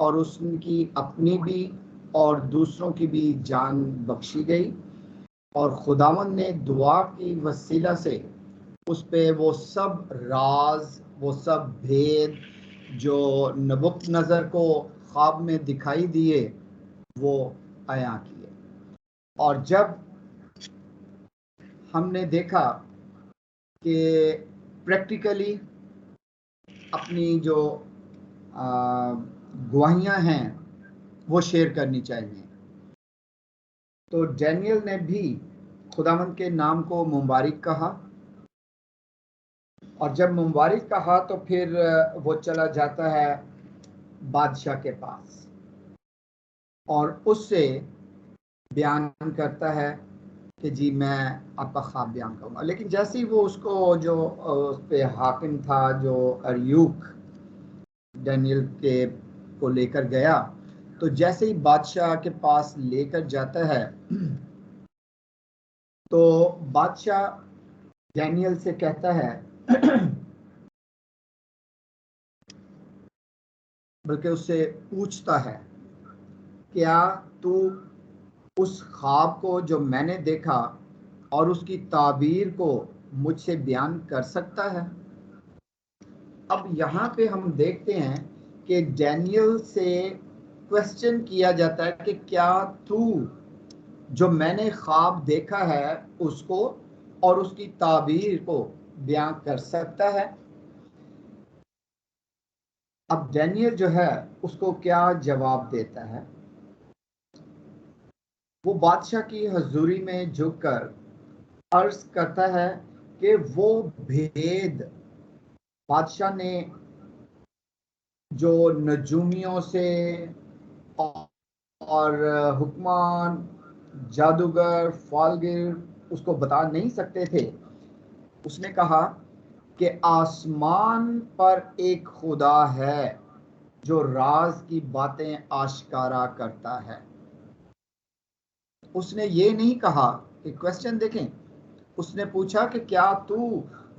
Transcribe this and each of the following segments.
और उसकी अपनी भी और दूसरों की भी जान बख्शी गई, और खुदावंद ने दुआ की वसीला से उस पे वो सब राज, वो सब भेद जो नबुकदनेस्सर को ख्वाब में दिखाई दिए वो अया किए। और जब हमने देखा कि प्रैक्टिकली अपनी जो गवाहियां हैं वो शेयर करनी चाहिए, तो डैनियल ने भी खुदावंद के नाम को मुबारक कहा, और जब मुबारक कहा तो फिर वो चला जाता है बादशाह के पास और उससे बयान करता है कि जी मैं आपका ख्वाब बयान करूंगा। लेकिन जैसे ही वो उसको जो उस पे हाकिम था, जो अरयूक डैनियल के को लेकर गया, तो जैसे ही बादशाह के पास लेकर जाता है तो बादशाह डैनियल से कहता है बल्कि उससे पूछता है, क्या तू उस ख्वाब को जो मैंने देखा और उसकी ताबीर को मुझसे बयान कर सकता है? अब यहाँ पे हम देखते हैं कि डैनियल से क्वेश्चन किया जाता है कि क्या तू जो मैंने ख्वाब देखा है उसको और उसकी ताबीर को बयान कर सकता है? अब डैनियल जो है उसको क्या जवाब देता है? वो बादशाह की हजूरी में झुककर अर्ज करता है कि वो भेद बादशाह ने जो नजूमियों से और हुक्मान, जादूगर, फालगिर उसको बता नहीं सकते थे। उसने कहा कि आसमान पर एक खुदा है जो राज की बातें आश्कारा करता है। उसने ये नहीं कहा कि, क्वेश्चन देखें, उसने पूछा कि क्या तू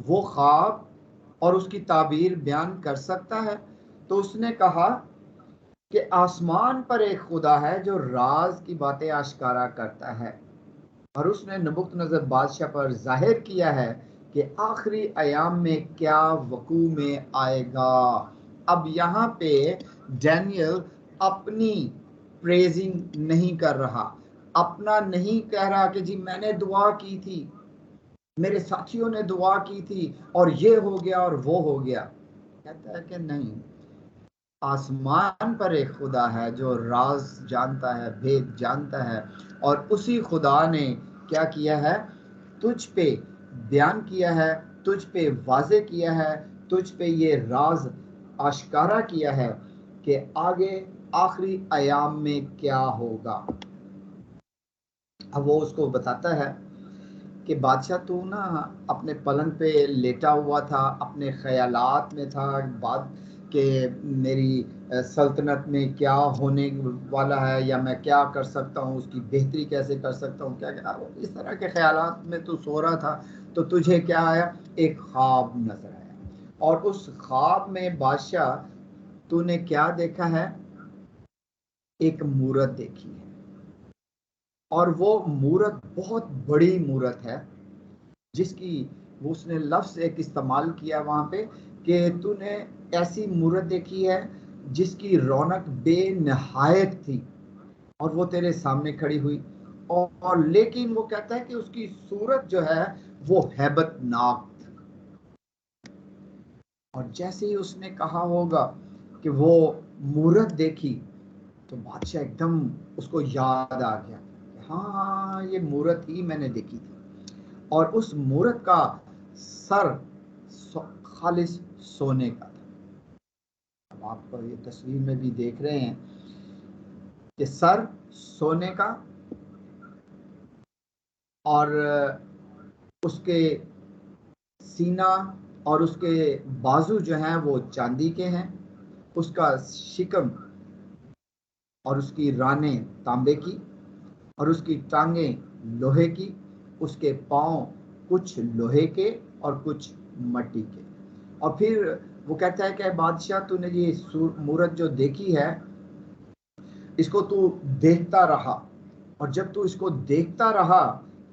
वो ख्वाब और उसकी ताबीर बयान कर सकता है? तो उसने कहा कि आसमान पर एक खुदा है जो राज की बातें आश्कारा करता है, और उसने नबुकदनेस्सर बादशाह पर जाहिर किया है कि आखिरी अयाम में क्या वकू में आएगा। अब यहाँ पे डैनियल अपनी प्रेजिंग नहीं कर रहा, अपना नहीं कह रहा कि जी मैंने दुआ की थी, मेरे साथियों ने दुआ की थी और ये हो गया और वो हो गया। कहता है कि नहीं, आसमान पर एक खुदा है जो राज जानता है, भेद जानता है, और उसी खुदा ने क्या किया है, तुझ पे बयान किया है, तुझ पे वाजे किया है, तुझ पे ये राज आश्कारा किया है कि आगे आखिरी अयाम में क्या होगा। अब वो उसको बताता है कि बादशाह तू ना अपने पलंग पे लेटा हुआ था, अपने ख्यालात में था, बात कि मेरी सल्तनत में क्या होने वाला है या मैं क्या कर सकता हूँ, उसकी बेहतरी कैसे कर सकता हूँ, क्या क्या इस तरह के ख्यालात में तू सो रहा था। तो तुझे क्या आया, एक ख्वाब नजर आया, और उस ख्वाब में बादशाह तूने क्या देखा है, एक मूरत देखी है, और वो मूरत बहुत बड़ी मूरत है, जिसकी वो उसने लफ्ज एक इस्तेमाल किया वहां पे कि तूने ऐसी मूरत देखी है जिसकी रौनक बेनहायत थी और वो तेरे सामने खड़ी हुई, और लेकिन वो कहता है कि उसकी सूरत जो है वो हैबतनाक थी। और जैसे ही उसने कहा होगा कि वो मूरत देखी, तो बादशाह एकदम उसको याद आ गया, हाँ ये मूरत ही मैंने देखी थी, और उस मूरत का सर खालिस सोने का था। अब आप ये तस्वीर में भी देख रहे हैं कि सर सोने का, और उसके सीना और उसके बाजू जो हैं वो चांदी के हैं, उसका शिकम और उसकी रानें तांबे की, और उसकी टांगें लोहे की, उसके पांव कुछ लोहे के और कुछ मट्टी के। और फिर वो कहता है कि बादशाह तूने ये मूरत जो देखी है इसको तू देखता रहा, और जब तू इसको देखता रहा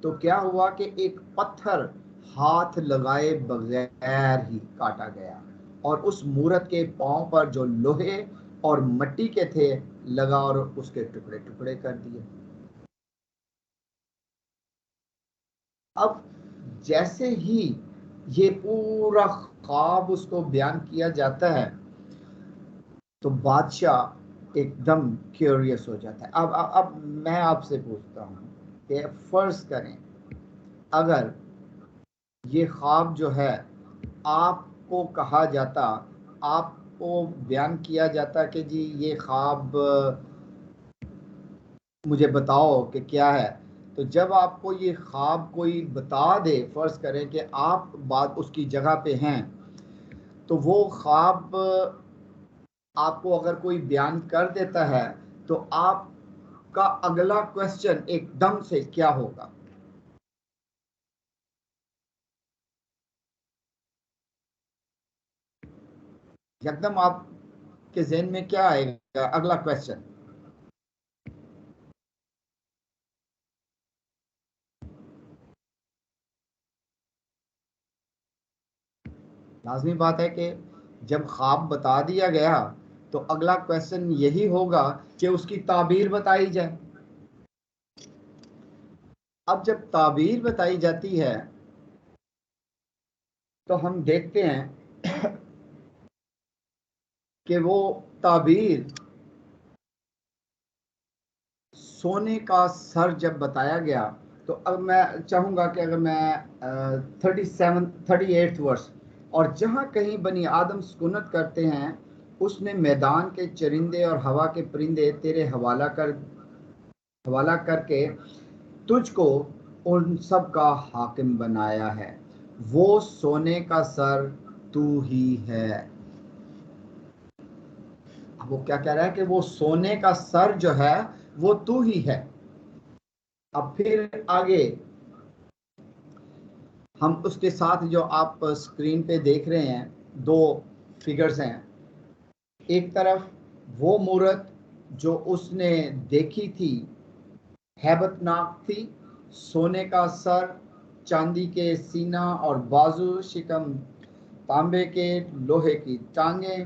तो क्या हुआ कि एक पत्थर हाथ लगाए बगैर ही काटा गया, और उस मूरत के पांव पर जो लोहे और मिट्टी के थे लगा और उसके टुकड़े टुकड़े कर दिए। अब जैसे ही ये पूरा ख्वाब उसको बयान किया जाता है तो बादशाह एकदम क्यूरियस हो जाता है। अब मैं आपसे पूछता हूँ कि फर्ज करें अगर ये ख्वाब जो है आपको कहा जाता, आपको बयान किया जाता कि जी ये ख्वाब मुझे बताओ कि क्या है, तो जब आपको ये ख्वाब कोई बता दे, फर्ज करें कि आप बात उसकी जगह पे हैं, तो वो ख्वाब आपको अगर कोई बयान कर देता है तो आपका अगला क्वेश्चन एकदम से क्या होगा? एकदम आपके ज़हन में क्या आएगा अगला क्वेश्चन? लाजमी बात है कि जब ख्वाब बता दिया गया तो अगला क्वेश्चन यही होगा कि उसकी ताबीर बताई जाए। अब जब ताबीर बताई जाती है तो हम देखते हैं कि वो ताबीर सोने का सर जब बताया गया, तो अब मैं चाहूँगा कि अगर मैं 38th वर्ष, और जहाँ कहीं बनी आदम सुकूनत करते हैं, उसने मैदान के चरिंदे और हवा के परिंदे तेरे हवाला करके तुझको उन सब का हाकिम बनाया है। वो सोने का सर तू ही है। अब वो क्या कह रहा है कि वो सोने का सर जो है वो तू ही है। अब फिर आगे हम उसके साथ जो आप स्क्रीन पे देख रहे हैं, दो फिगर्स हैं। एक तरफ वो मूरत जो उसने देखी थी हैबतनाक थी, सोने का सर, चांदी के सीना और बाजू, शिकम तांबे के, लोहे की टांगे।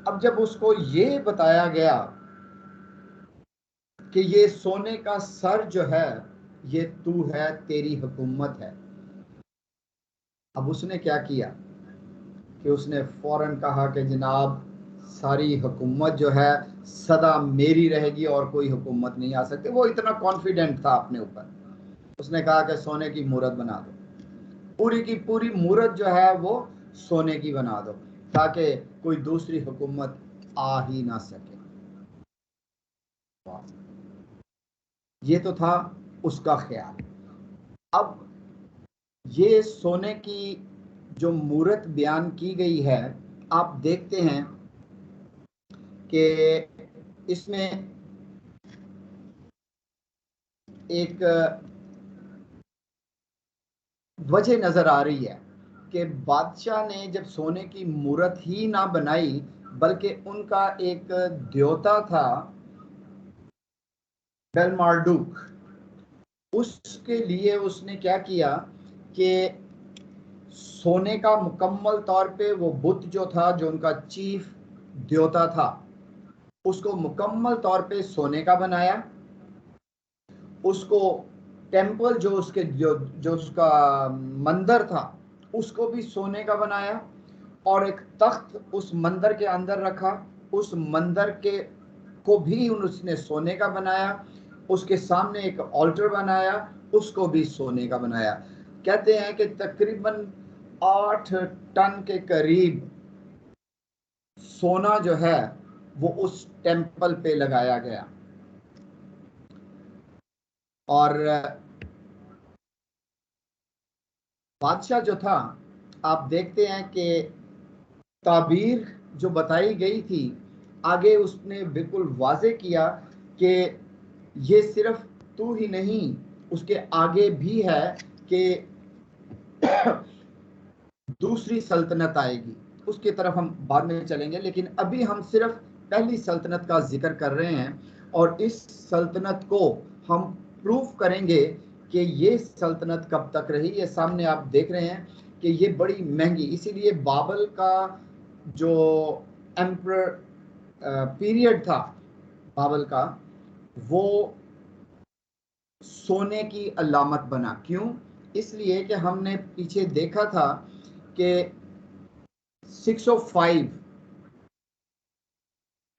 अब जब उसको ये बताया गया कि ये सोने का सर जो है ये तू है, तेरी हुकूमत है, अब उसने क्या किया कि उसने फौरन कहा कि जनाब सारी हुकूमत जो है सदा मेरी रहेगी और कोई हुकूमत नहीं आ सकती। वो इतना कॉन्फिडेंट था अपने ऊपर, उसने कहा कि सोने की मूरत बना दो, पूरी की पूरी मूरत जो है वो सोने की बना दो, ताकि कोई दूसरी हुकूमत आ ही ना सके। ये तो था उसका ख्याल। अब ये सोने की जो मूरत बयान की गई है, आप देखते हैं कि इसमें एक वजह नजर आ रही है कि बादशाह ने जब सोने की मूरत ही ना बनाई, बल्कि उनका एक देवता था बेलमार्डुक, उसके लिए उसने क्या किया कि सोने का मुकम्मल तौर पे वो बुत जो था, जो उनका चीफ देवता था, उसको मुकम्मल तौर पे सोने का बनाया। उसको टेम्पल जो उसके जो उसका मंदिर था उसको भी सोने का बनाया, और एक तख्त उस मंदिर के अंदर रखा, उस मंदिर के को भी उसने सोने का बनाया। उसके सामने एक ऑल्टर बनाया, उसको भी सोने का बनाया। कहते हैं कि तकरीबन 8 टन के करीब सोना जो है वो उस टेम्पल पे लगाया गया। और बादशाह जो था, आप देखते हैं कि ताबीर जो बताई गई थी, आगे उसने बिल्कुल वाजे किया कि ये सिर्फ तू ही नहीं, उसके आगे भी है कि दूसरी सल्तनत आएगी। उसकी तरफ हम बाद में चलेंगे, लेकिन अभी हम सिर्फ पहली सल्तनत का जिक्र कर रहे हैं और इस सल्तनत को हम प्रूफ करेंगे कि ये सल्तनत कब तक रही। ये सामने आप देख रहे हैं कि ये बड़ी महंगी, इसीलिए बाबल का जो एम्परर पीरियड था बाबल का, वो सोने की अलामत बना। क्यों? इसलिए कि हमने पीछे देखा था कि 605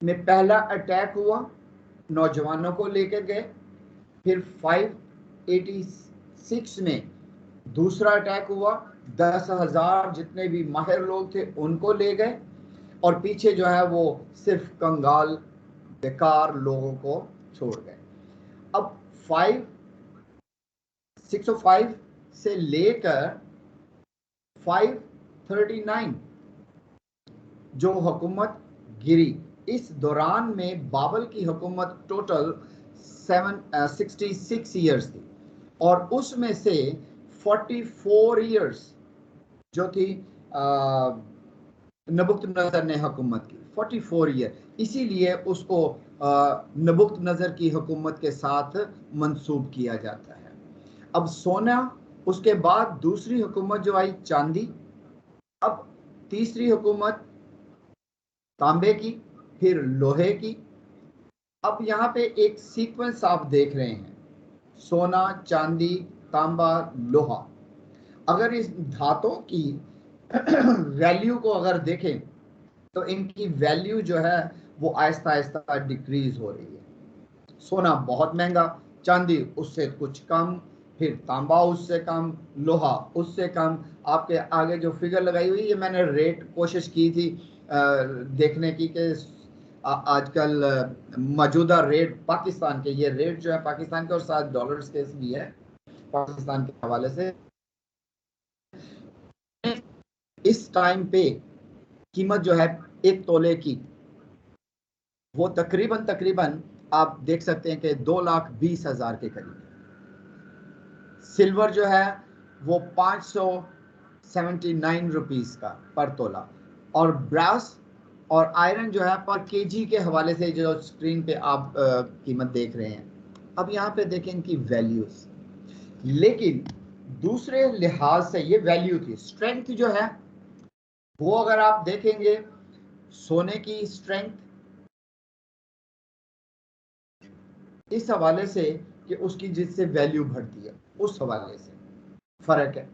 में पहला अटैक हुआ, नौजवानों को लेकर गए। फिर 586 में दूसरा अटैक हुआ, 10,000 जितने भी माहिर लोग थे उनको ले गए, और पीछे जो है वो सिर्फ कंगाल बेकार लोगों को छोड़ गए। अब 605 से लेकर 539 जो हुकूमत गिरी, इस दौरान में बाबल की हुकूमत टोटल 66 ईयर्स थी, और उसमें से 44 ईयर्स जो थी नबुकतनज़र ने हुकूमत की, 44 ईयर। इसीलिए उसको नबुकतनज़र की हुकूमत के साथ मंसूब किया जाता है। अब सोना, उसके बाद दूसरी हुकूमत जो आई चांदी, अब तीसरी हुकूमत तांबे की, फिर लोहे की। अब यहाँ पे एक सीक्वेंस आप देख रहे हैं, सोना, चांदी, तांबा, लोहा। अगर इस धातुओं की वैल्यू को अगर देखें तो इनकी वैल्यू जो है वो आहिस्ता आहिस्ता डिक्रीज हो रही है। सोना बहुत महंगा, चांदी उससे कुछ कम, फिर तांबा उससे कम, लोहा उससे कम। आपके आगे जो फिगर लगाई हुई है, मैंने रेट कोशिश की थी देखने की कि आजकल मौजूदा रेट पाकिस्तान के, ये रेट जो है पाकिस्तान के और साथ डॉलर्स के भी है पाकिस्तान के हवाले से। इस टाइम पे कीमत जो है एक तोले की, वो तकरीबन आप देख सकते हैं कि 2,20,000 के करीब। सिल्वर जो है वो 579 रुपीस का पर तोला, और ब्रास और आयरन जो है पर केजी के हवाले से जो स्क्रीन पे आप कीमत देख रहे हैं। अब यहाँ पे देखें इनकी वैल्यूज, लेकिन दूसरे लिहाज से ये वैल्यू थी। स्ट्रेंथ जो है वो अगर आप देखेंगे, सोने की स्ट्रेंथ इस हवाले से कि उसकी जिससे वैल्यू बढ़ती है, उस हवाले से फर्क है,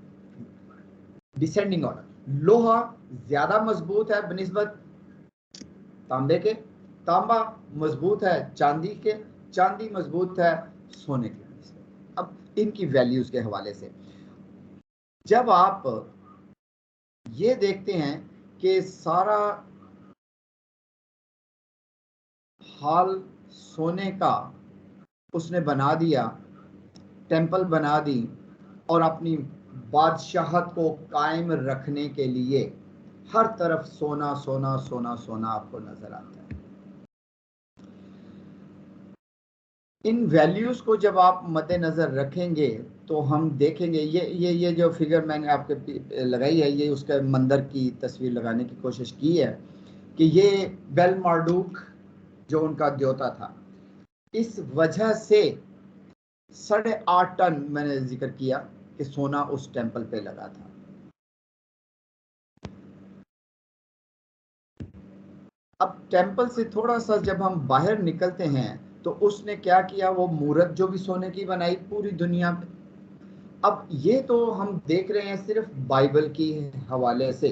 डिसेंडिंग ऑर्डर। लोहा ज्यादा मजबूत है बनिस्बत तांबे के, तांबा मजबूत है चांदी के, चांदी मजबूत है सोने के। अब इनकी वैल्यूज के हवाले से जब आप ये देखते हैं कि सारा हाल सोने का उसने बना दिया, टेंपल बना दी, और अपनी बादशाहत को कायम रखने के लिए हर तरफ सोना सोना सोना सोना आपको नजर आता है। इन वैल्यूज को जब आप मद्देनजर रखेंगे तो हम देखेंगे, ये जो फिगर मैंने आपके लगाई है, ये उसके मंदिर की तस्वीर लगाने की कोशिश की है कि ये बेल मार्डूक जो उनका देवता था, इस वजह से 8.5 टन मैंने जिक्र किया कि सोना उस टेंपल पे लगा था। अब टेंपल से थोड़ा सा जब हम बाहर निकलते हैं तो उसने क्या किया, वो मूर्त जो भी सोने की बनाई पूरी दुनिया में। अब ये तो हम देख रहे हैं सिर्फ बाइबल की हवाले से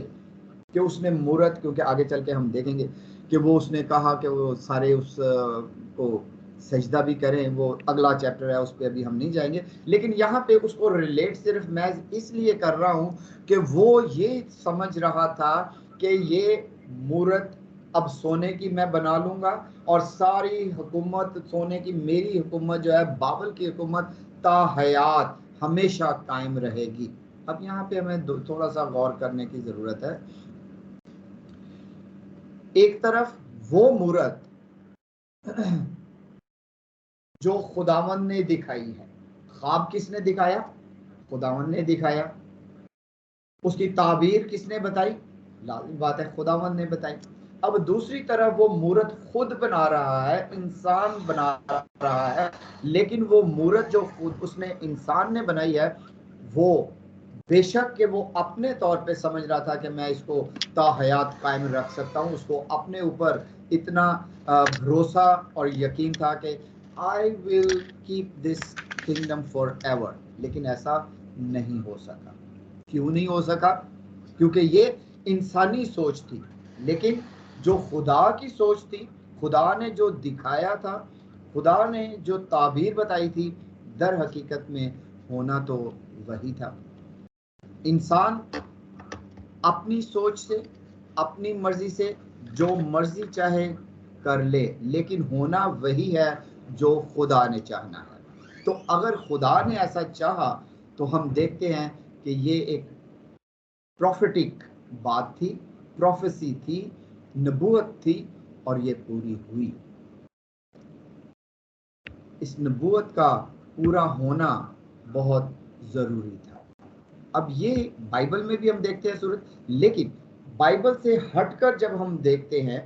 कि उसने मूर्त, क्योंकि आगे चल के हम देखेंगे कि वो उसने कहा कि वो सारे उस को सजदा भी करें, वो अगला चैप्टर है उस पर अभी हम नहीं जाएंगे। लेकिन यहाँ पे उसको रिलेट सिर्फ मैं इसलिए कर रहा हूँ कि वो ये समझ रहा था कि ये मूर्त अब सोने की मैं बना लूंगा और सारी हुकूमत सोने की, मेरी हुकूमत जो है बाबल की हुकूमत ताहयात हमेशा कायम रहेगी। अब यहाँ पे हमें थोड़ा सा गौर करने की जरूरत है। एक तरफ वो मूर्त जो खुदावंद ने दिखाई है, ख्वाब किसने दिखाया? खुदावंद ने दिखाया। उसकी ताबीर किसने बताई? लाज़िम बात है खुदावंद ने बताई। अब दूसरी तरफ वो मूरत खुद बना रहा है, इंसान बना रहा है, लेकिन वो मूरत जो खुद उसने इंसान ने बनाई है, वो बेशक कि वो अपने तौर पे समझ रहा था कि मैं इसको ताहयात कायम रख सकता हूँ, उसको अपने ऊपर इतना भरोसा और यकीन था कि I will keep this kingdom for ever, लेकिन ऐसा नहीं हो सका। क्यों नहीं हो सका? क्योंकि ये इंसानी सोच थी, लेकिन जो खुदा की सोच थी, खुदा ने जो दिखाया था, खुदा ने जो ताबीर बताई थी, दर हकीकत में होना तो वही था। इंसान अपनी सोच से, अपनी मर्जी से जो मर्जी चाहे कर ले, लेकिन होना वही है जो खुदा ने चाहना है। तो अगर खुदा ने ऐसा चाहा तो हम देखते हैं कि ये एक प्रोफेटिक बात थी, प्रोफेसी थी, नबूवत थी, और ये पूरी हुई। इस नबूवत का पूरा होना बहुत जरूरी था। अब ये बाइबल में भी हम देखते हैं सूरत, लेकिन बाइबल से हटकर जब हम देखते हैं,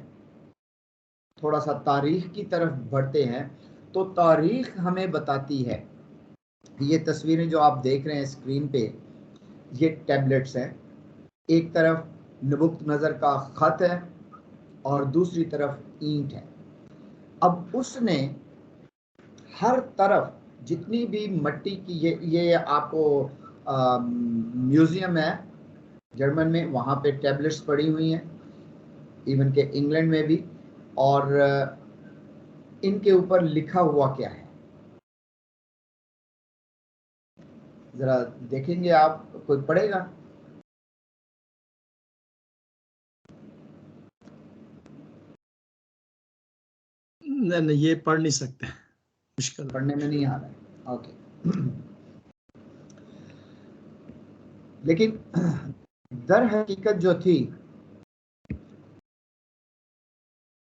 थोड़ा सा तारीख की तरफ बढ़ते हैं, तो तारीख हमें बताती है, ये तस्वीरें जो आप देख रहे हैं स्क्रीन पे, ये टैबलेट्स हैं। एक तरफ नबुक्त नज़र का खत है और दूसरी तरफ ईंट है। अब उसने हर तरफ जितनी भी मट्टी की, ये आपको म्यूजियम है जर्मन में, वहाँ पे टैबलेट्स पड़ी हुई हैं, इवन के इंग्लैंड में भी, और इनके ऊपर लिखा हुआ क्या है जरा देखेंगे आप, कोई पढ़ेगा? नहीं, ये पढ़ नहीं सकते, मुश्किल पढ़ने में नहीं आ रहा है, ओके। लेकिन दर हकीकत जो थी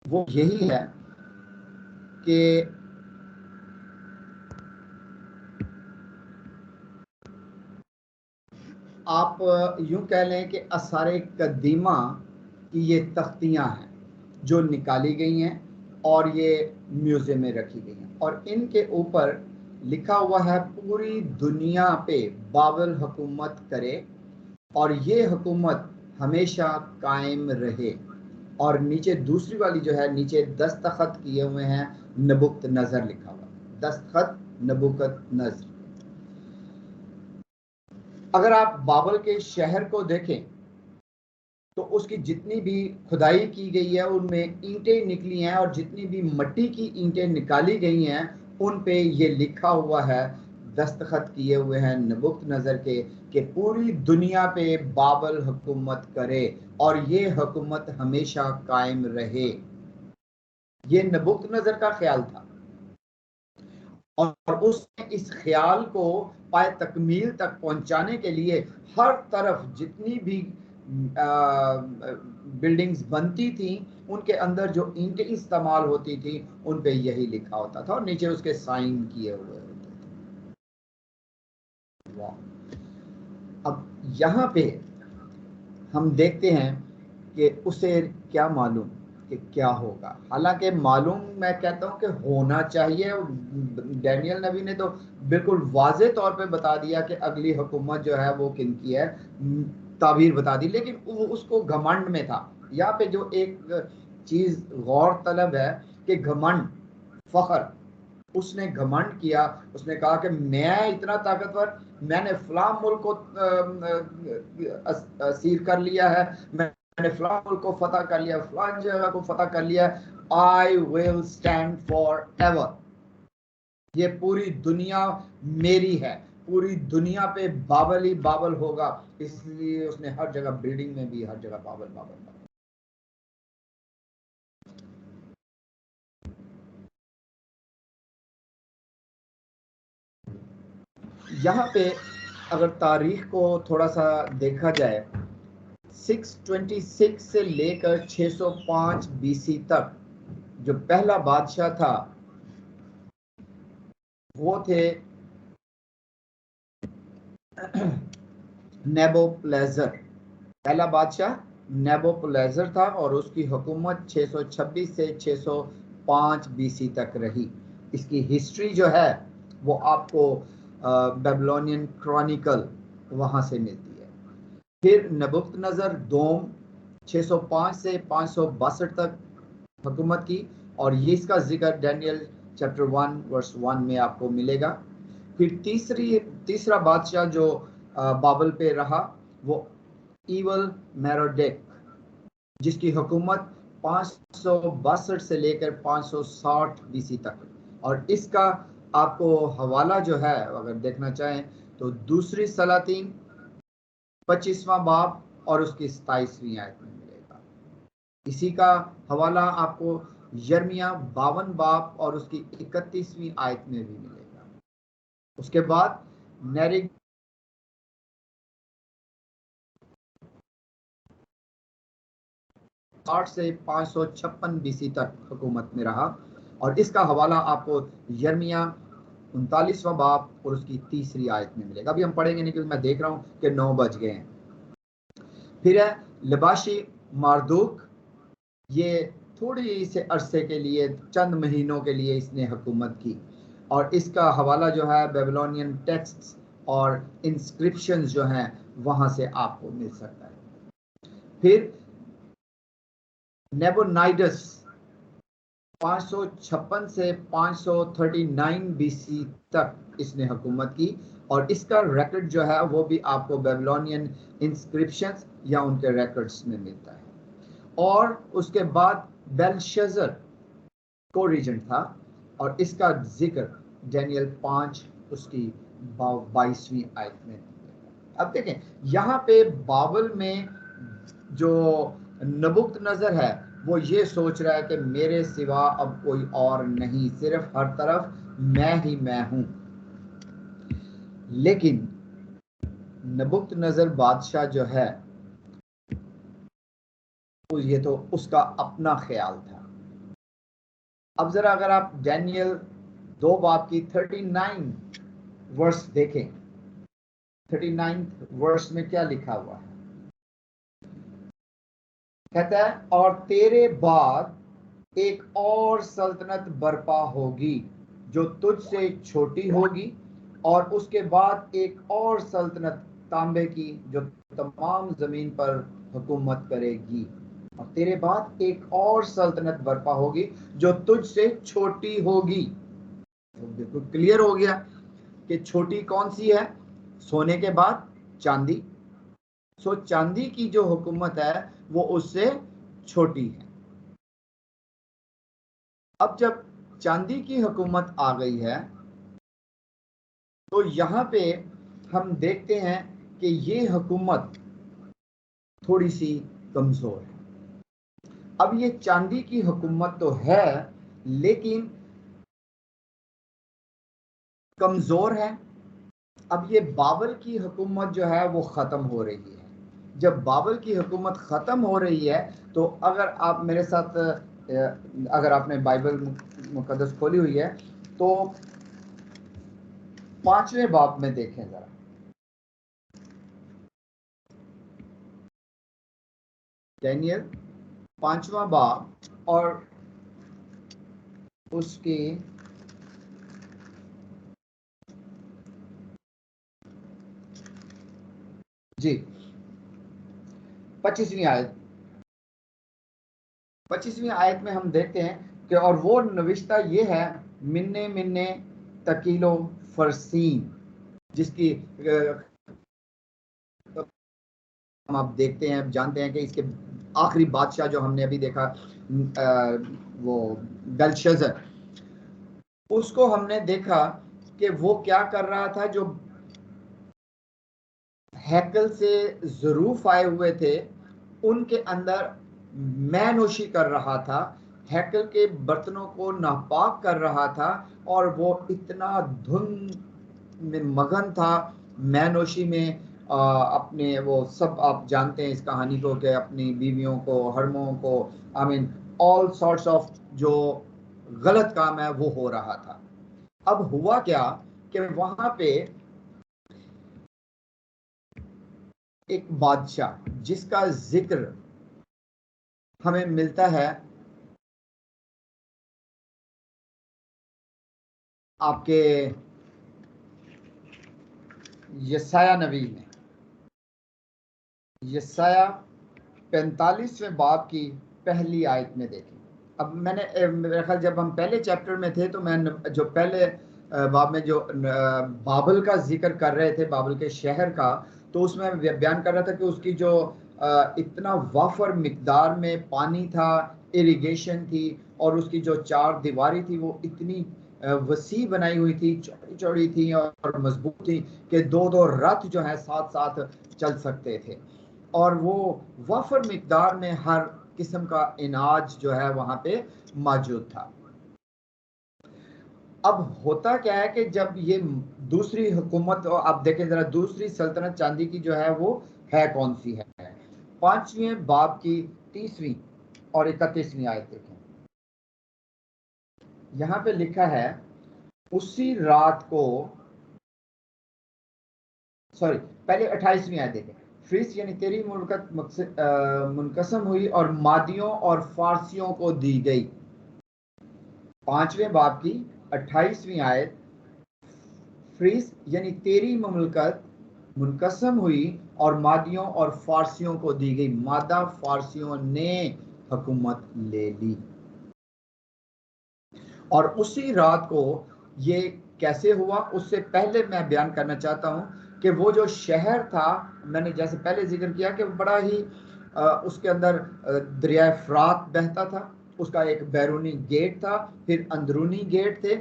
वो यही है कि आप यूं कह लें कि आसारे कदीमा की ये तख्तियां हैं जो निकाली गई हैं और ये म्यूजियम में रखी गई हैं, और इनके ऊपर लिखा हुआ है पूरी दुनिया पे बाबल हुकूमत करे और ये हुकूमत हमेशा कायम रहे। और नीचे दूसरी वाली जो है, नीचे दस्तखत किए हुए हैं, नबुक्त नजर लिखा हुआ, दस्तखत नबुकत नजर। अगर आप बाबल के शहर को देखें तो उसकी जितनी भी खुदाई की गई है उनमें ईंटें निकली हैं, और जितनी भी मिट्टी की ईंटें निकाली गई हैं उन पे ये लिखा हुआ है, दस्तखत किए हुए हैं नबुक्त नजर के, कि पूरी दुनिया पे बाबल हुकूमत करे और ये हुकूमत हमेशा कायम रहे। ये नबुक्त नजर का ख्याल था, और उसने इस ख्याल को पाए तकमील तक पहुंचाने के लिए हर तरफ जितनी भी बिल्डिंग्स बनती थी उनके अंदर जो ईंटें इस्तेमाल होती थी उन पे यही लिखा होता था और नीचे उसके साइन किए हुए होते थे। अब यहाँ पे हम देखते हैं कि उसे क्या मालूम कि क्या होगा, हालांकि मालूम मैं कहता हूं कि होना चाहिए। डैनियल नबी ने तो बिल्कुल वाज़े तौर पे बता दिया कि अगली हुकूमत जो है वो किन की है, ताबीर बता दी, लेकिन वो उसको घमंड में था। यहाँ पे जो एक चीज गौर तलब है कि घमंड, फखर, उसने घमंड किया। उसने कहा कि मैं इतना ताकतवर, मैंने फलां मुल्क को असीर कर लिया है, मैंने फलां मुल्क को फतह कर लिया, फलां जगह को फतह कर लिया, I will stand for ever, ये पूरी दुनिया मेरी है, पूरी दुनिया पे बाबल ही बाबल होगा। इसलिए उसने हर जगह, बिल्डिंग में भी हर जगह बाबल बाबल बाबल। यहाँ पे अगर तारीख को थोड़ा सा देखा जाए, 626 से लेकर 605 बीसी तक जो पहला बादशाह था वो थे नेबोप्लेजर। पहला बादशाह नेबुकदनेस्सर था और उसकी हुकूमत 626 से 605 बीसी तक रही। इसकी हिस्ट्री जो है वो आपको बेबीलोनियन क्रॉनिकल वहां से मिलती है। फिर नेबुकदनेस्सर दोम 605 से 562 तक हुकूमत की और ये इसका जिक्र डैनियल चैप्टर 1 वर्स 1 में आपको मिलेगा। फिर तीसरा बादशाह जो बाबल पे रहा वो ईवल मेरोडेक, जिसकी हुकूमत 562 से लेकर 560 बीसी तक, और इसका आपको हवाला जो है अगर देखना चाहें तो दूसरी सलातीन 25वां बाब और उसकी 27वीं आयत में मिलेगा। इसी का हवाला आपको यिर्मयाह 52 बाब और उसकी 31वीं आयत में भी मिलेगा। उसके बाद नेरिग 60 से 556 बीसी तक हुकूमत में रहा और इसका हवाला आपको यिर्मयाह 39वां बाब और उसकी 3री आयत में मिलेगा। अभी हम पढ़ेंगे नहीं क्योंकि मैं देख रहा हूं कि 9 बज गए हैं। फिर है लिबाशी मारदूक, ये थोड़ी से अरसे के लिए, चंद महीनों के लिए इसने हुकूमत की और इसका हवाला जो है बेबीलोनियन टेक्स्ट्स और इंस्क्रिप्शंस जो हैं वहां से आपको मिल सकता है। फिर नेबुनाइडस 556 से 539 बीसी तक इसने हुकूमत की और इसका रिकॉर्ड जो है वो भी आपको बेबीलोनियन इंस्क्रिप्शंस या उनके रिकॉर्ड्स में मिलता है। और उसके बाद बेलशज़र को रीजेंट था और इसका जिक्र डैनियल 5 उसकी 22वीं आयत में। अब देखें यहाँ पे बाबल में जो नबुकदनेस्सर है वो ये सोच रहा है कि मेरे सिवा अब कोई और नहीं, सिर्फ हर तरफ मैं ही मैं हूं। लेकिन नबुकदनेस्सर बादशाह जो है ये तो उसका अपना ख्याल था। अब जरा अगर आप डैनियल 2 बाब की 39 वर्स देखें, 39 वर्स में क्या लिखा हुआ है? कहता है और तेरे बाद एक और सल्तनत बर्पा होगी जो तुझसे छोटी होगी और उसके बाद एक और सल्तनत तांबे की जो तमाम जमीन पर हुकूमत करेगी। और तेरे बाद एक और सल्तनत बर्पा होगी जो तुझसे छोटी होगी। तो बिल्कुल क्लियर हो गया कि छोटी कौन सी है? सोने के बाद चांदी। सो चांदी की जो हुकूमत है वो उससे छोटी है। अब जब चांदी की हुकूमत आ गई है तो यहां पे हम देखते हैं कि ये हुकूमत थोड़ी सी कमजोर है। अब ये चांदी की हुकूमत तो है लेकिन कमजोर है। अब ये बाबल की हुकूमत जो है वो ख़त्म हो रही है। जब बाबल की हुकूमत ख़त्म हो रही है तो अगर आप मेरे साथ, अगर आपने बाइबल मुकद्दस खोली हुई है तो 5वें बाब में देखें ज़रा। डैनियल 5वां बाब और उसकी जी 25वीं आयत। 25वीं आयत में हम देखते हैं कि और वो नविश्ता ये है मिन्ने मिन्ने तकीलो फरसीन, जिसकी हम आप देखते हैं, जानते हैं कि इसके आखिरी बादशाह जो हमने अभी देखा वो बेलशज़र, उसको हमने देखा कि वो क्या कर रहा था। जो हैकल से ज़रूफ आए हुए थे उनके अंदर मैनोशी कर रहा था, हैकल के बर्तनों को नापाक कर रहा था और वो इतना धुन में मगन था मैनोशी में। अपने वो सब आप जानते हैं इस कहानी को कि अपनी बीवियों को, हरमों को, I mean all sorts of जो गलत काम है वो हो रहा था। अब हुआ क्या कि वहां पे एक बादशाह जिसका जिक्र हमें मिलता है आपके यशाया नबी में। यशाया 45वें बाब की पहली आयत में देखें। अब मैंने मेरा ख्याल जब हम पहले चैप्टर में थे तो मैं जो पहले बाब में जो बाबल का जिक्र कर रहे थे, बाबल के शहर का, तो उसमें बयान कर रहा था कि उसकी जो इतना वाफर मिकदार में पानी था, इरिगेशन थी, और उसकी जो चार दीवारी थी वो इतनी वसी बनाई हुई थी, चौड़ी चौड़ी थी और मजबूत थी कि दो दो रथ जो है साथ साथ चल सकते थे, और वो वफर मिकदार में हर किस्म का अनाज जो है वहां पे मौजूद था। अब होता क्या है कि जब ये दूसरी हुकूमत, आप देखें जरा दूसरी सल्तनत चांदी की जो है वो है कौन सी है, 5वें बाब की 30वीं और 31वीं आयत देखें। यहां पे लिखा है, उसी रात को, सॉरी पहले 28वीं आयत देखें। फिरिस यानी तेरी मुल्कत मुनकसम हुई और मादियों और फारसियों को दी गई। 5वें बाब की 28वीं आयत, फिरिस यानी तेरी मुल्कत मुनकसम हुई और मादियों और फारसियों को दी गई। मादा फारसियों ने हुकूमत ले ली। और उसी रात को ये कैसे हुआ, उससे पहले मैं बयान करना चाहता हूं कि वो जो शहर था, मैंने जैसे पहले जिक्र किया कि बड़ा ही उसके अंदर दरिया फरात बहता था, उसका एक बैरूनी गेट था, फिर अंदरूनी गेट थे।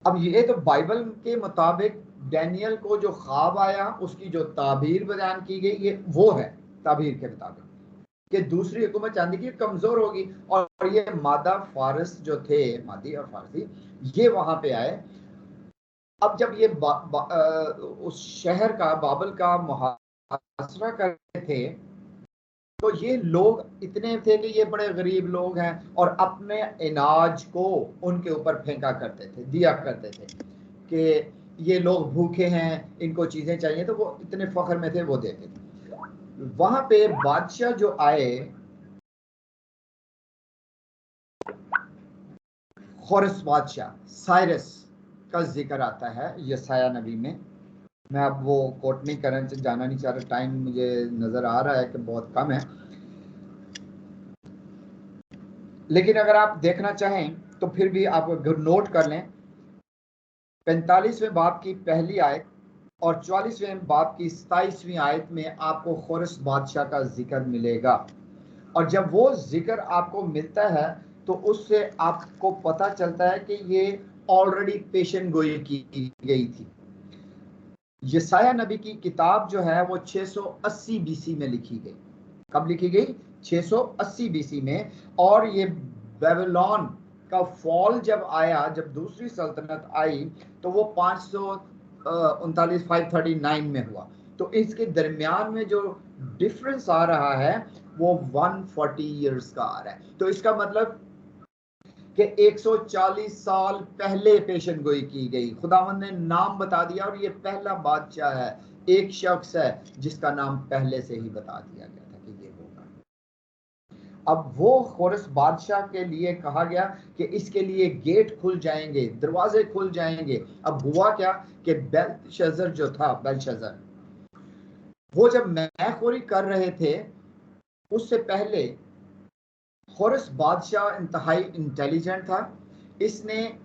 अब ये तो बाइबल के मुताबिक डैनियल को जो ख्वाब आया, उसकी जो ताबीर बयान की गई, ये वो है ताबीर के मुताबिक कि दूसरी हुकूमत चांदी की कमजोर होगी, और ये मादा फारस जो थे, मादी और फारसी, ये वहां पे आए। अब जब ये उस शहर का, बाबल का मुहासरा कर रहे थे, तो ये लोग इतने थे कि ये बड़े गरीब लोग हैं और अपने अनाज को उनके ऊपर फेंका करते थे, दिया करते थे कि ये लोग भूखे हैं, इनको चीजें चाहिए, तो वो इतने फख्र में थे, वो देते थे। वहां पे बादशाह जो आए, खोरस बादशाह, साइरस का जिक्र आता है यसाया नबी में। मैं अब वो कोट नहीं करना, जाना नहीं चाह रहा, टाइम मुझे नजर आ रहा है कि बहुत कम है, लेकिन अगर आप देखना चाहें तो फिर भी आप नोट कर लें। 45वें बाब की पहली आयत और 44वें बाब की 27वीं आयत में आपको खोरस बादशाह का जिक्र मिलेगा। और जब वो जिक्र आपको मिलता है तो उससे आपको पता चलता है कि ये ऑलरेडी पेशन गोई की गई थी। यसाया नबी की किताब जो है वो 680 बीसी में लिखी गई। कब लिखी गई? 680 बीसी में। और ये बेबीलोन का फॉल जब आया, जब दूसरी सल्तनत आई, तो वो 539 में हुआ। तो इसके दरमियान में जो डिफरेंस आ रहा है वो 140 ईयर्स का आ रहा है। तो इसका मतलब कि 140 साल पहले पेशन गोई की गई। खुदावंद ने नाम बता दिया, और ये पहला बादशाह है, एक शख्स है जिसका नाम पहले से ही बता दिया गया था कि ये होगा। अब वो खोरस बादशाह के लिए कहा गया कि इसके लिए गेट खुल जाएंगे, दरवाजे खुल जाएंगे। अब हुआ क्या कि बेलशस्सर जो था, बेलशस्सर, वो जब मैखोरी कर रहे थे, उससे पहले खोरस बादशाह इंतहाई इंटेलिजेंट था। इसने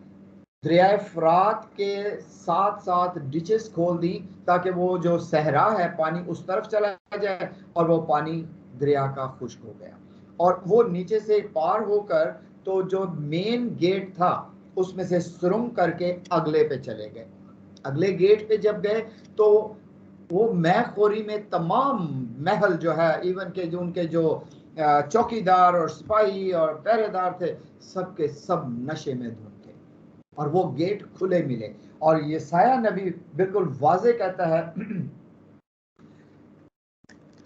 दरिया फरात के साथ साथ डिचेस खोल दी ताकि वो जो सहरा है पानी उस तरफ चला जाए, और वो पानी दरिया का खुश्क हो गया, और वो नीचे से पार होकर तो जो मेन गेट था उसमें से सुरंग करके अगले पे चले गए। अगले गेट पे जब गए तो वो मैखोरी में तमाम महल जो है, इवन के जो उनके जो चौकीदार और सिपाही और पहरेदार थे, सबके सब नशे में धुत थे, और वो गेट खुले मिले। और ये साया नबी बिल्कुल वाजे कहता है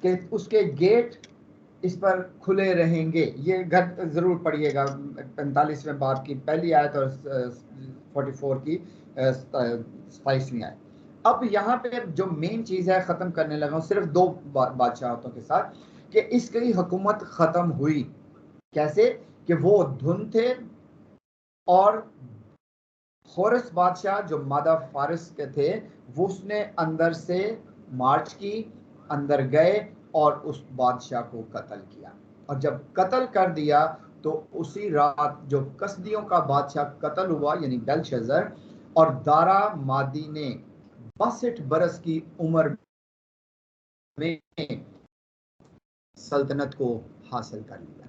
कि उसके गेट इस पर खुले रहेंगे। ये घर जरूर पढ़िएगा, 45वें बाब की पहली आयत और 44 की 27वीं आयत। अब यहाँ पे जो मेन चीज है, खत्म करने लगा हूं सिर्फ दो बादशाहतों के साथ, कि इसकी हुकूमत खत्म हुई। कैसे? कि वो धुन थे और खोरस बादशाह जो मादा फारिस के थे, वो उसने अंदर से मार्च की, अंदर गए और उस बादशाह को कत्ल किया। और जब कत्ल कर दिया तो उसी रात जो कसदियों का बादशाह कत्ल हुआ, यानी बेलशज़र, और दारा मादी ने 62 बरस की उम्र में सल्तनत को हासिल कर लिया।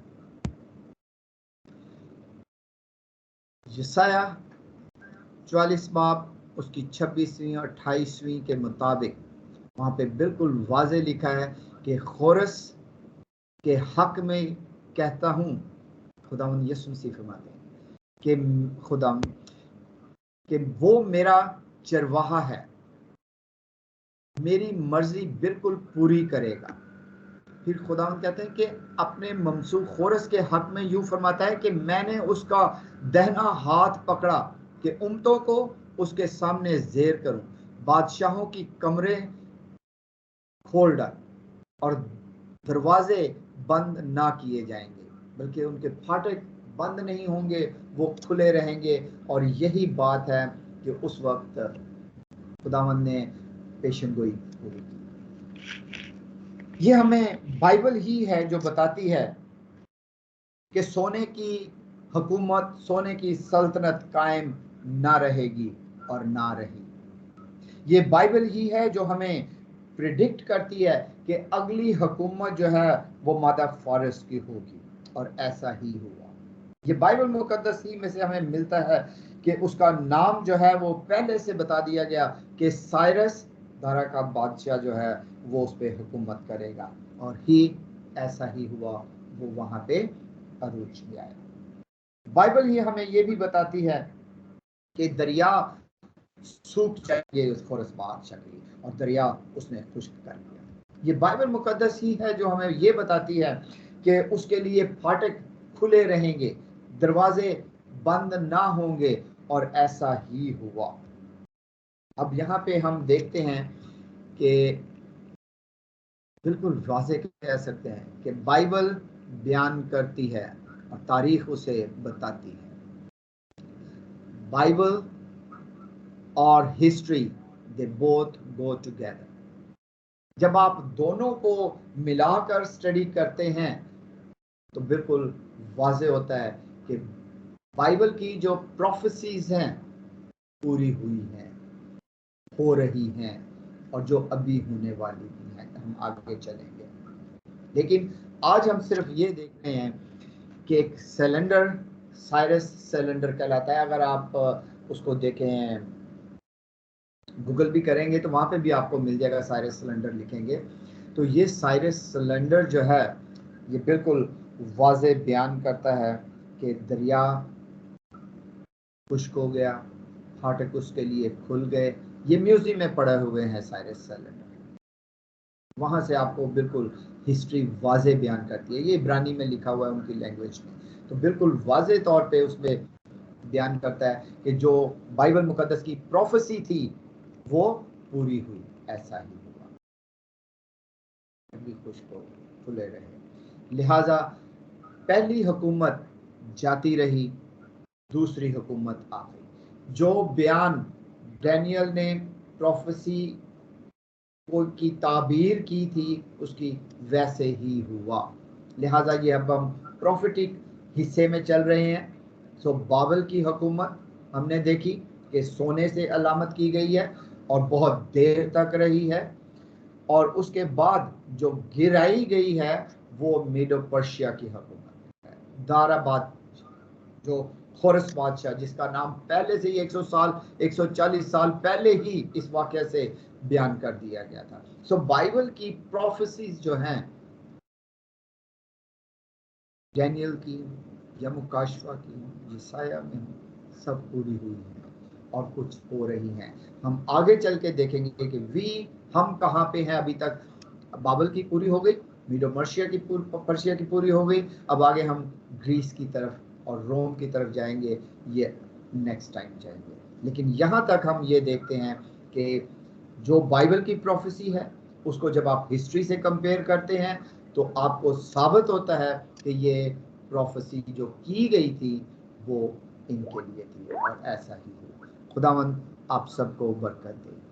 यसाया 44 बाब उसकी 26वीं और 28वीं के मुताबिक वहां पे बिल्कुल वाज़े लिखा है कि खोरस के हक में कहता हूं, खुदावंद यीशु मसीह फरमाते हैं कि खुदा कि वो मेरा चरवाहा है, मेरी मर्जी बिल्कुल पूरी करेगा। फिर खुदावंद कहते हैं कि अपने ममसूख खोरस के हक में यूं फरमाता है कि मैंने उसका दहना हाथ पकड़ा कि उम्मतों को उसके सामने ज़ेर करूं, बादशाहों की कमरे खोल डाल और दरवाजे बंद ना किए जाएंगे, बल्कि उनके फाटक बंद नहीं होंगे, वो खुले रहेंगे। और यही बात है कि उस वक्त खुदावंद ने पेशेंगोई पूरी की। ये हमें बाइबल ही है जो बताती है कि सोने की हुकूमत, सोने की सल्तनत कायम ना रहेगी और ना रही। ये बाइबल ही है जो हमें प्रिडिक्ट करती है कि अगली हुकूमत जो है वो मादा फारिस की होगी, और ऐसा ही हुआ। ये बाइबल मुकद्दस ही में से हमें मिलता है कि उसका नाम जो है वो पहले से बता दिया गया कि साइरस दारा का बादशाह जो है वो उस पर हुकूमत करेगा, और ही ऐसा ही हुआ, वो वहां पे अरूज में आया। बाइबल ही हमें ये भी बताती है कि दरिया सूख जाएंगे उस खोरस बादशाह के लिए, और दरिया उसने खुश्क कर दिया। ये बाइबल मुकद्दस ही है जो हमें ये बताती है कि उसके लिए फाटक खुले रहेंगे, दरवाजे बंद ना होंगे, और ऐसा ही हुआ। अब यहाँ पे हम देखते हैं कि बिल्कुल वाज़े कह सकते हैं कि बाइबल बयान करती है और तारीख उसे बताती है। बाइबल और history they both go together. जब आप दोनों को मिलाकर स्टडी करते हैं तो बिल्कुल वाज़े होता है कि बाइबल की जो प्रोफेसीज हैं पूरी हुई हैं, हो रही हैं, और जो अभी होने वाली भी हैं। हम आगे चलेंगे, लेकिन आज हम सिर्फ ये देख रहे हैं कि एक सिलेंडर साइरस सिलेंडर कहलाता है। अगर आप उसको देखें, गूगल भी करेंगे तो वहाँ पे भी आपको मिल जाएगा, साइरस सिलेंडर लिखेंगे तो ये साइरस सिलेंडर जो है ये बिल्कुल वाज़े बयान करता है कि दरिया खुश्क हो गया, फाटक उसके लिए खुल गए। ये म्यूजियम में पड़े हुए हैं साइरस सिलेंडर, वहाँ से आपको बिल्कुल हिस्ट्री वाज़े बयान करती है। ये इब्रानी में लिखा हुआ है उनकी लैंग्वेज में, तो बिल्कुल वाज़े तौर पे उसमें बयान करता है कि जो बाइबल मुकद्दस की प्रोफेसी थी वो पूरी हुई, ऐसा ही हुआ। अभी खुश्क हो, खुले रहे। लिहाजा पहली हुकूमत जाती रही, दूसरी हुकूमत आ गई। जो बयान डैनियल ने प्रोफेसी की ताबीर की थी उसकी वैसे ही हुआ। लिहाजा ये अब हम प्रोफेटिक हिस्से में चल रहे हैं। सो बाबल की हुकूमत हमने देखी कि सोने से अलामत की गई है और बहुत देर तक रही है, और उसके बाद जो गिराई गई है वो मीडो पर्शिया की हुकूमत है। दाराबाद जो खोरस बादशाह, जिसका नाम पहले से ही 100 साल 140 साल पहले ही इस वाक़े से बयान कर दिया गया था। सो बाइबल की प्रोफेसीज जो हैं डैनियल की या मुकाशवा की, यसाया में सब पूरी हुई हैं और कुछ हो रही हैं। हम आगे चल के देखेंगे कि हम कहाँ पे हैं। अभी तक बाबल की पूरी हो गई, मीडो पर्शिया की पूरी हो गई। अब आगे हम ग्रीस की तरफ और रोम की तरफ जाएंगे, ये नेक्स्ट टाइम जाएंगे। लेकिन यहाँ तक हम ये देखते हैं कि जो बाइबल की प्रोफेसी है उसको जब आप हिस्ट्री से कंपेयर करते हैं तो आपको साबित होता है कि ये प्रोफेसी जो की गई थी वो इनके लिए थी और ऐसा ही हुआ। खुदावंद आप सबको बरकत दे।